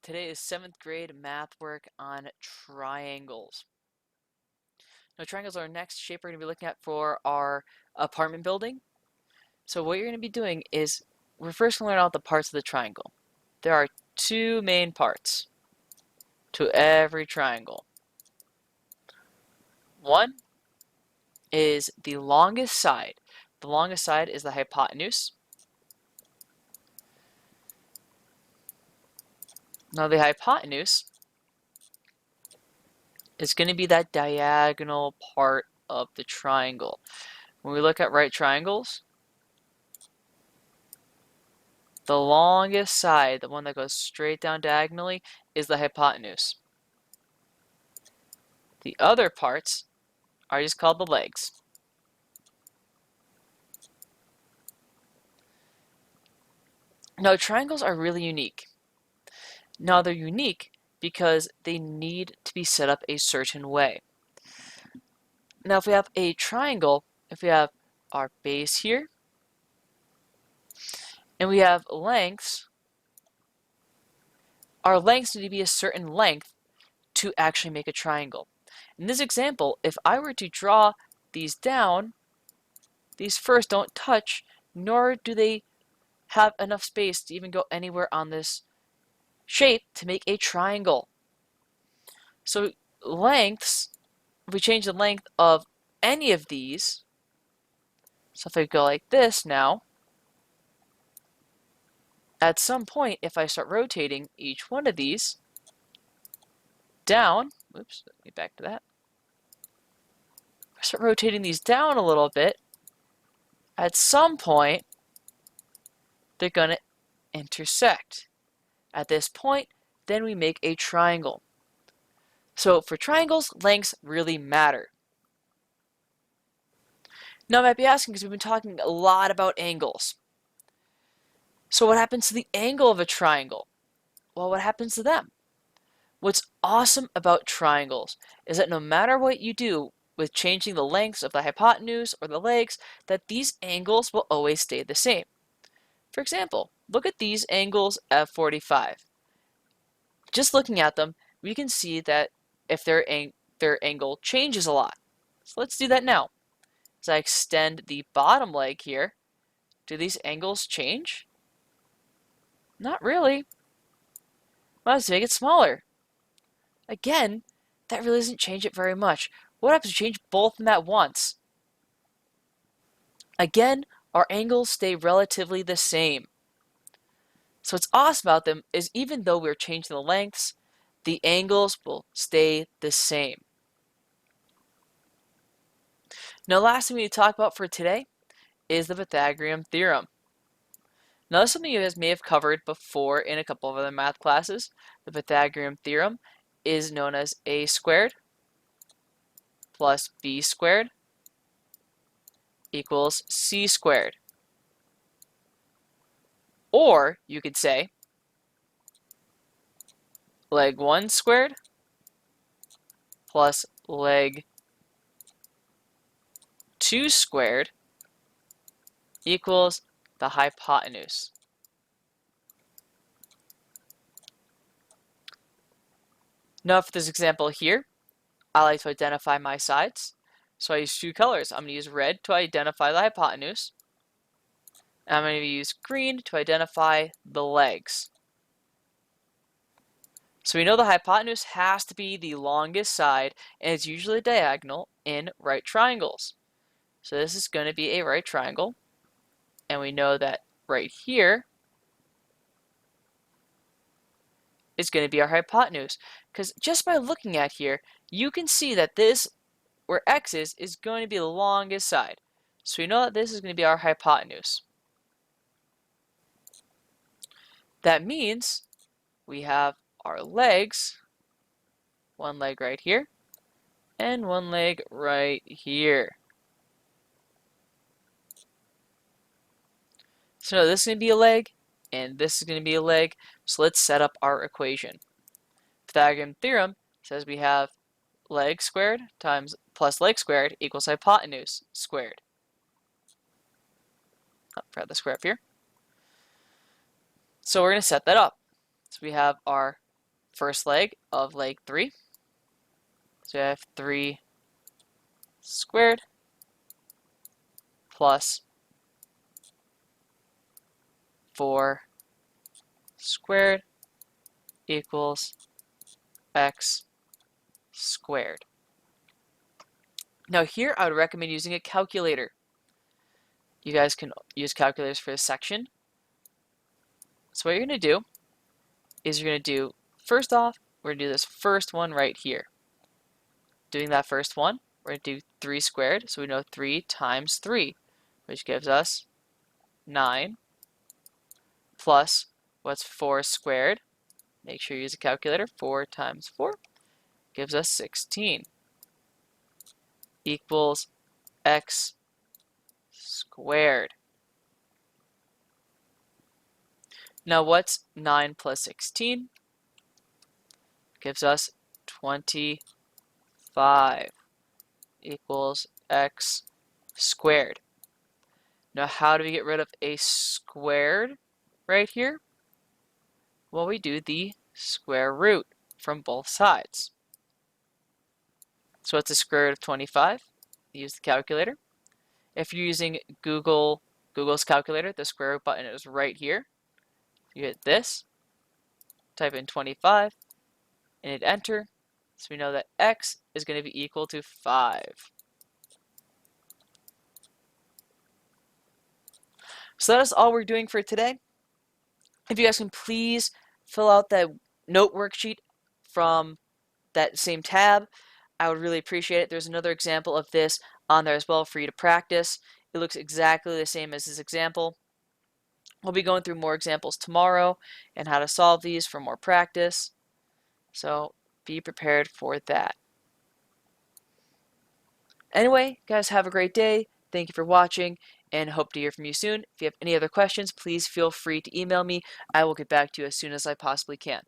Today is 7th grade math work on triangles. Now, triangles are our next shape we're going to be looking at for our apartment building. So what you're going to be doing is we're first going to learn out the parts of the triangle. There are two main parts to every triangle. One is the longest side. The longest side is the hypotenuse. Now, the hypotenuse is going to be that diagonal part of the triangle. When we look at right triangles, the longest side, the one that goes straight down diagonally, is the hypotenuse. The other parts are just called the legs. Now, triangles are really unique. Now, they're unique because they need to be set up a certain way. Now, if we have a triangle, if we have our base here, and we have lengths, our lengths need to be a certain length to actually make a triangle. In this example, if I were to draw these down, these first don't touch, nor do they have enough space to even go anywhere on this shape to make a triangle. So lengths, if we change the length of any of these, so if I go like this now, at some point, if I start rotating each one of these down, oops, let me back to that. If I start rotating these down a little bit, at some point, they're going to intersect. At this point, then we make a triangle. So for triangles, lengths really matter. Now I might be asking, because we've been talking a lot about angles. So what happens to the angle of a triangle? Well, what happens to them? What's awesome about triangles is that no matter what you do with changing the lengths of the hypotenuse or the legs, that these angles will always stay the same. For example, look at these angles at 45. Just looking at them, we can see that if their angle changes a lot. So let's do that now. As I extend the bottom leg here, do these angles change? Not really. Well, let's make it smaller. Again, that really doesn't change it very much. What happens if you change both of them at once? Again, our angles stay relatively the same. So what's awesome about them is even though we're changing the lengths, the angles will stay the same. Now, last thing we need to talk about for today is the Pythagorean theorem. Now, this is something you guys may have covered before in a couple of other math classes. The Pythagorean theorem is known as a squared plus b squared equals c squared. Or you could say leg 1 squared plus leg 2 squared equals the hypotenuse. Now for this example here, I like to identify my sides. So I use two colors. I'm going to use red to identify the hypotenuse. And I'm going to use green to identify the legs. So we know the hypotenuse has to be the longest side, and it's usually diagonal in right triangles. So this is going to be a right triangle. And we know that right here is going to be our hypotenuse. Because just by looking at here, you can see that this, where x is going to be the longest side. So we know that this is going to be our hypotenuse. That means we have our legs, one leg right here, and one leg right here. So this is going to be a leg, and this is going to be a leg. So let's set up our equation. Pythagorean theorem says we have leg squared times plus leg squared equals hypotenuse squared. Oh, forgot the square up here. So we're going to set that up. So we have our first leg of leg 3. So I have 3 squared plus 4 squared equals x squared. Now here I would recommend using a calculator. You guys can use calculators for this section. So what you're going to do is you're going to do, first off, we're going to do this first one right here. Doing that first one, we're going to do 3 squared, so we know 3 times 3, which gives us 9, plus, what's 4 squared? Make sure you use a calculator. 4 times 4 gives us 16, equals x squared. Now what's 9 plus 16? Gives us 25, equals x squared. Now how do we get rid of a squared right here? Well, we do the square root from both sides. So what's the square root of 25? Use the calculator. If you're using Google's calculator, the square root button is right here. You hit this, type in 25, and hit enter. So we know that x is going to be equal to 5. So that is all we're doing for today. If you guys can please fill out that note worksheet from that same tab, I would really appreciate it. There's another example of this on there as well for you to practice. It looks exactly the same as this example. We'll be going through more examples tomorrow and how to solve these for more practice. So be prepared for that. Anyway, guys, have a great day. Thank you for watching and hope to hear from you soon. If you have any other questions, please feel free to email me. I will get back to you as soon as I possibly can.